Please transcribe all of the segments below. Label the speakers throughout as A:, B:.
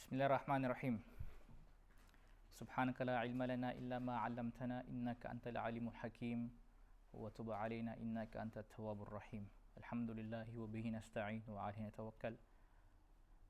A: Bismillahirrahmanirrahim. Subhanaka la ilma lana illa ma 'allamtana innaka antal alimul hakim wa tub 'alaina innaka antat tawwabur rahim. Alhamdulillahi wa bihi nasta'in wa 'alayhi natawakkal.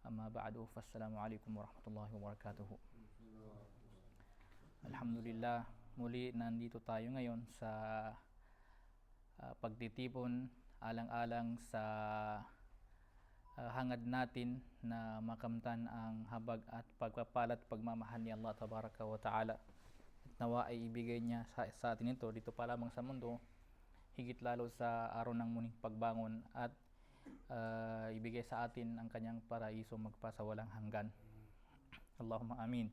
A: Amma ba'du, fassalamu alaikum warahmatullahi wabarakatuh. Alhamdulillah, muli nandito tayo ngayon sa pagtitipon alang-alang sa hangad natin na makamtan ang habag at pagpapalat pagmamahal ni Allah Tabaraka wa Ta'ala. At nawa ay ibigay niya sa atin ito dito pa lamang sa mundo, higit lalo sa araw ng muling pagbangon, at ibigay sa atin ang kanyang paraiso magpasawalang hanggan. Allahumma amin.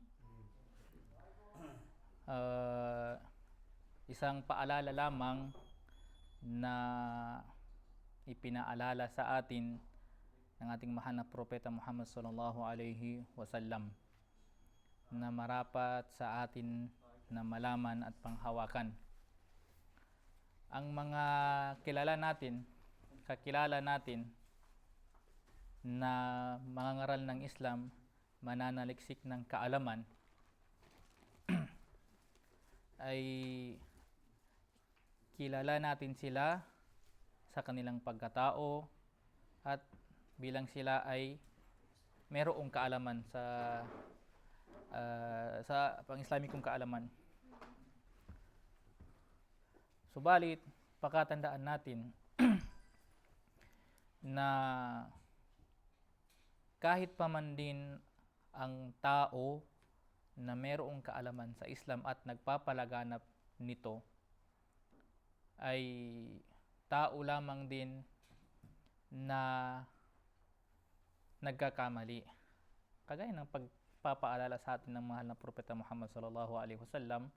A: Isang paalala lamang na ipinaalala sa atin ng ating mahal na propeta Muhammad sallallahu alaihi wasallam, na marapat sa atin na malaman at panghawakan. Ang mga kakilala natin na mangangaral ng Islam, mananaliksik ng kaalaman, ay kilala natin sila sa kanilang pagkatao at bilang sila ay mayroong kaalaman sa pang-Islamikong kaalaman. Subalit, pakatandaan natin na kahit pa man din ang tao na mayroong kaalaman sa Islam at nagpapalaganap nito, ay tao lamang din na nagkakamali. Kagaya ng pagpapaalala sa atin ng mahal na propeta Muhammad sallallahu alaihi wasallam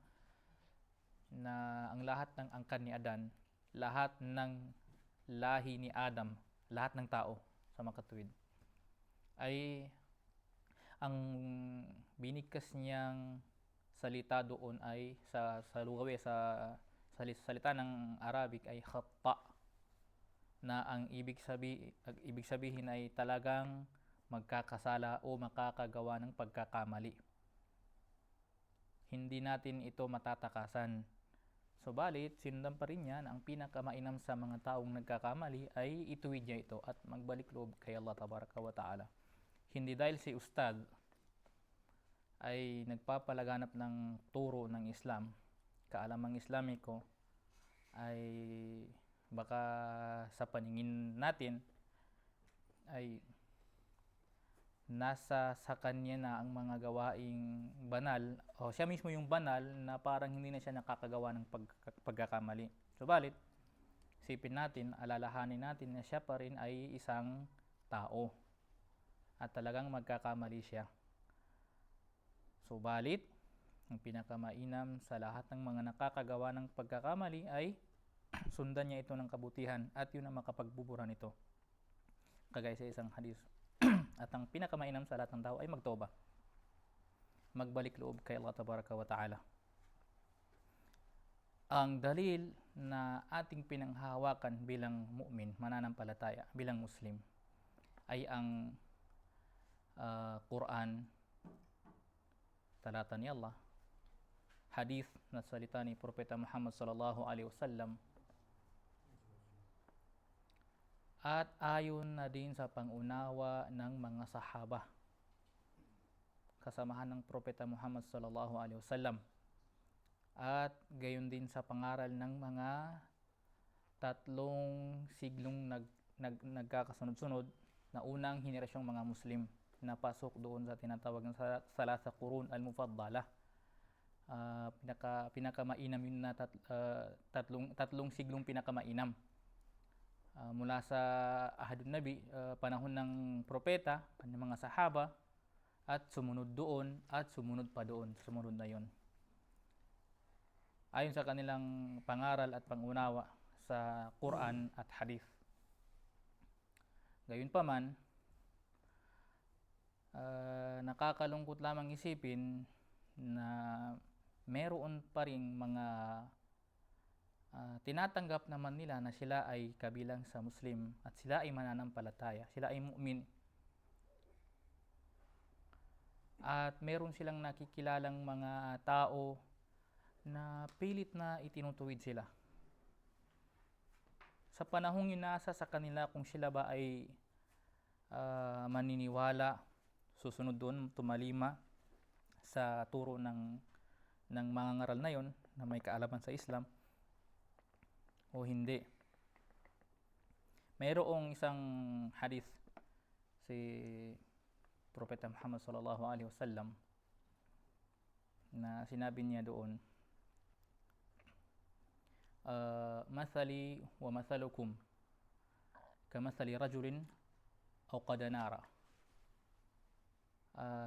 A: na ang lahat ng angkan ni Adan, lahat ng lahi ni Adam, lahat ng tao sa makatuwid, ay ang binigkas niyang salita doon ay sa lugawi, sa salita ng Arabic ay khatta, na ang ibig sabihin ay talagang magkakasala o makakagawa ng pagkakamali. Hindi natin ito matatakasan. Subalit, sinundan pa rin niya na ang pinakamainam sa mga taong nagkakamali ay ituwid niya ito at magbalik loob kay Allah Tabaraka wa Ta'ala. Hindi dahil si Ustad ay nagpapalaganap ng turo ng Islam, kaalamang Islamiko, ay baka sa paningin natin ay nasa sa kanya na ang mga gawaing banal, o siya mismo yung banal na parang hindi na siya nakakagawa ng pagkakamali. Subalit, isipin natin, alalahanin natin na siya pa rin ay isang tao at talagang magkakamali siya. Subalit, ang pinakamainam sa lahat ng mga nakakagawa ng pagkakamali ay sundan niya ito ng kabutihan, at yun ang makapagbubura nito. Kagaya sa isang hadis. At ang pinakamainam sa lahat ng tao ay magtoba, magbalik loob kay Allah Tabaraka wa Ta'ala. Ang dalil na ating pinanghahawakan bilang mu'min, mananampalataya, bilang Muslim, ay ang Quran, talata ni Allah, hadith na salita ni Propeta Muhammad sallallahu alaihi wasallam, at ayon na din sa pangunawa ng mga sahaba, kasamahan ng Propeta Muhammad sallallahu alaihi wasallam, at gayon din sa pangaral ng mga tatlong siglong nagkakasunod-sunod na unang henerasyong mga Muslim na pasok doon sa tinatawag ng Salasa Qurun al-Mufaddala. Pinakamainam yun na tatlong siglong pinakamainam. Mula sa Ahadun Nabi, panahon ng propeta, kanyang mga sahaba, at sumunod doon, at sumunod pa doon, sumunod na yon, ayon sa kanilang pangaral at pangunawa sa Quran at Hadith. Gayunpaman, nakakalungkot lamang isipin na meron pa ring mga tinatanggap naman nila na sila ay kabilang sa Muslim at sila ay mananampalataya, sila ay mu'min, at meron silang nakikilalang mga tao na pilit na itinutuwid sila. Sa panahong yun, nasa sa kanila kung sila ba ay maniniwala, susunod doon, tumalima sa turo ng mga ngaral na yon na may kaalaman sa Islam o hindi. Mayroong isang hadith si Propeta Muhammad sallallahu alaihi wasallam na sinabi niya doon, mathali wa mathalukum kamathali rajulin aw qadanara.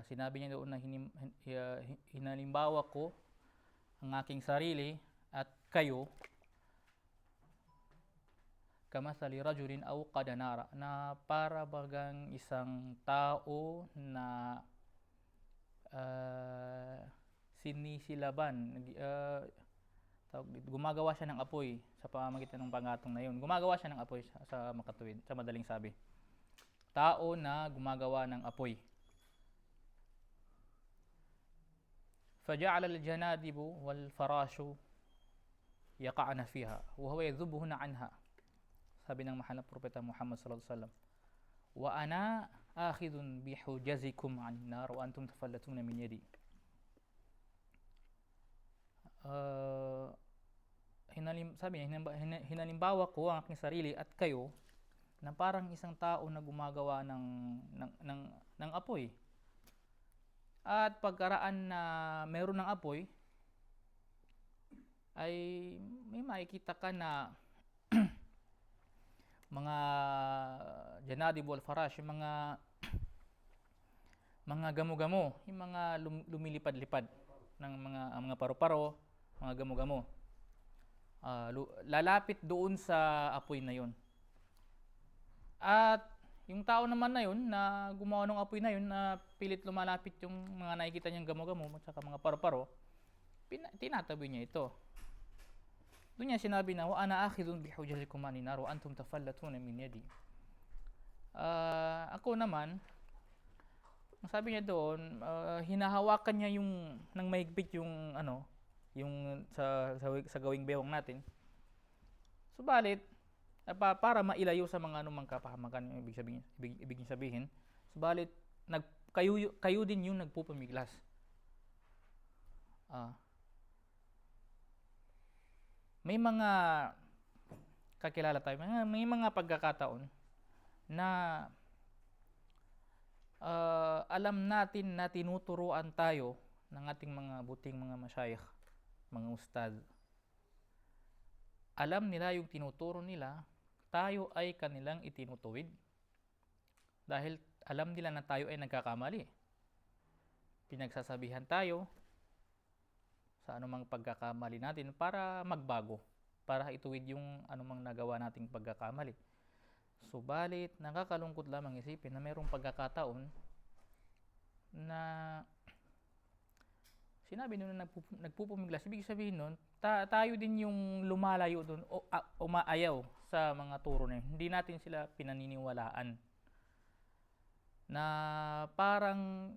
A: Sinabi niya doon na hinalimbawa ko ang aking sarili at kayo kamathali rajulin aw qadanara, na para bagang isang tao na sinisilaban, gumagawa siya ng apoy sa pamamagitan ng pangatong na yun. Gumagawa siya ng apoy sa makatuwid, sa madaling sabi. Tao na gumagawa ng apoy. فَجَعَلَ الْجَنَادِبُ وَالْفَرَاشُ يَقَعْنَ فِيهَا وَهُوَ يَذُبُّهُنَ عَنْهَا. Sabi ng mahal na Propeta Muhammad sallallahu alaihi wasallam, wa ana akhidun bihujazikum 'anil nar wa antum tafallatuna min yadi. Sabi niya, hinalimbawa ko ang aking sarili at kayo na parang isang tao na gumagawa ng apoy. At pagkaraan na meron ng apoy, ay may makikita ka na mga janadib wal farash, yung mga gamo-gamo, yung mga lumilipad-lipad ng mga paru-paro, mga gamo-gamo, lalapit doon sa apoy na yun. At yung tao naman na yun na gumawa ng apoy na yun, na pilit lumalapit yung mga nakikita niyang gamo-gamo at saka mga paru-paro, tinatabi niya ito. Doon niya sinabi na, wa ana akhidun bihujazikum 'anil nar wa antum tafallatuna min yadi. Ako naman, sabi niya doon, hinahawakan niya yung nang mahigpit yung yung sa gawing bewang natin. Subalit, para mailayo sa mga anumang kapahamakan, ibig sabihin, subalit kayo din yung nagpupumiglas. May mga kakilala tayo, may mga pagkakataon na alam natin na tinuturuan tayo ng ating mga buting mga masyayikh, mga ustad. Alam nila yung tinuturo nila, tayo ay kanilang itinutuwid. Dahil alam nila na tayo ay nagkakamali. Pinagsasabihan tayo sa anumang pagkakamali natin para magbago, para ituwid yung anumang nagawa nating pagkakamali. Subalit, nakakalungkot lamang isipin na mayroong pagkakataon na sinabi nyo na nagpupumiglas. Ibig sabihin nun, tayo din yung lumalayo dun o umaayaw sa mga turo na yun. Hindi natin sila pinaniniwalaan. Na parang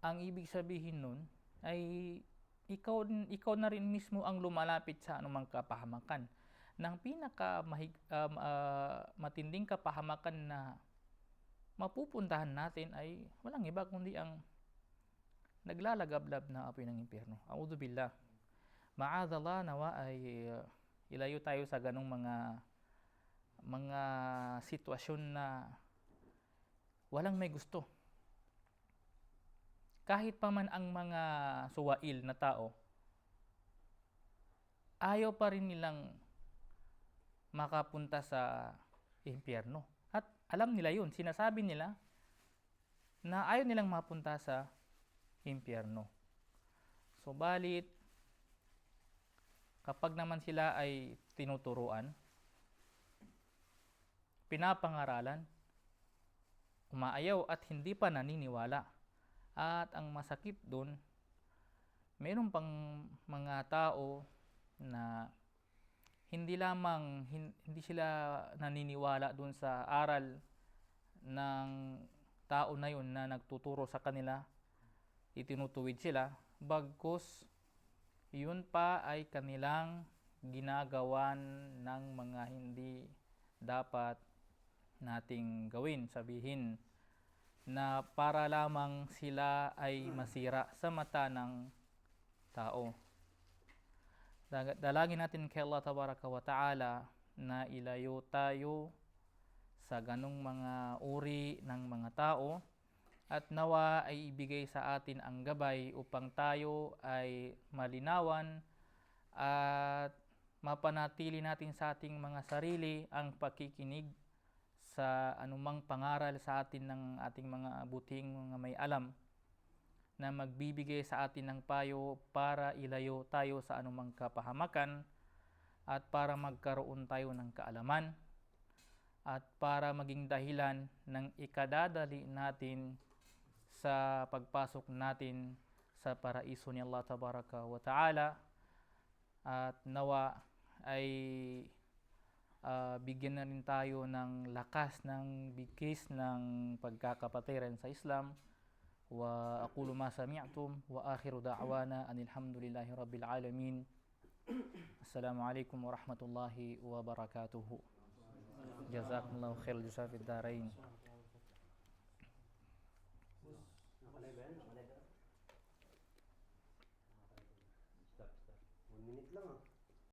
A: ang ibig sabihin nun ay ikaw na rin mismo ang lumalapit sa anumang kapahamakan. Nang matinding kapahamakan na mapupuntahan natin ay walang iba kundi ang naglalagablab na apoy ng impyerno. A'udhu billah. Ma'adallah, nawa ay ilayo tayo sa ganong mga sitwasyon na walang may gusto. Kahit pa man ang mga suwail na tao, ayaw pa rin nilang makapunta sa impyerno. At alam nila yun, sinasabi nila na ayaw nilang mapunta sa impyerno. Subalit, kapag naman sila ay tinuturuan, pinapangaralan, umaayaw at hindi pa naniniwala. At ang masakit doon, mayroon pang mga tao na hindi sila naniniwala doon sa aral ng tao na yun na nagtuturo sa kanila, itinutuwid sila, bagkus yun pa ay kanilang ginagawan ng mga hindi dapat nating gawin. Sabihin na para lamang sila ay masira sa mata ng tao. Dalangin natin kay Allah Tabaraka wa Ta'ala na ilayo tayo sa ganong mga uri ng mga tao at nawa ay ibigay sa atin ang gabay upang tayo ay malinawan at mapanatili natin sa ating mga sarili ang pakikinig sa anumang pangaral sa atin ng ating mga buting mga may alam na magbibigay sa atin ng payo para ilayo tayo sa anumang kapahamakan at para magkaroon tayo ng kaalaman at para maging dahilan ng ikadadali natin sa pagpasok natin sa paraiso ni Allah Tabaraka wa Ta'ala. At nawa ay bigyan na rin tayo ng lakas, ng bigkis ng pagkakapatiran sa Islam. Wa aqulu ma sami'tum wa akhiru da'wana anil hamdulillahi rabbil alamin. Assalamu alaikum warahmatullahi wabarakatuh. Jazakumullahu khairul jazaa fid darain.
B: Nakalay ba yan? Nakalay ba? Stop. 1 minute lang ah.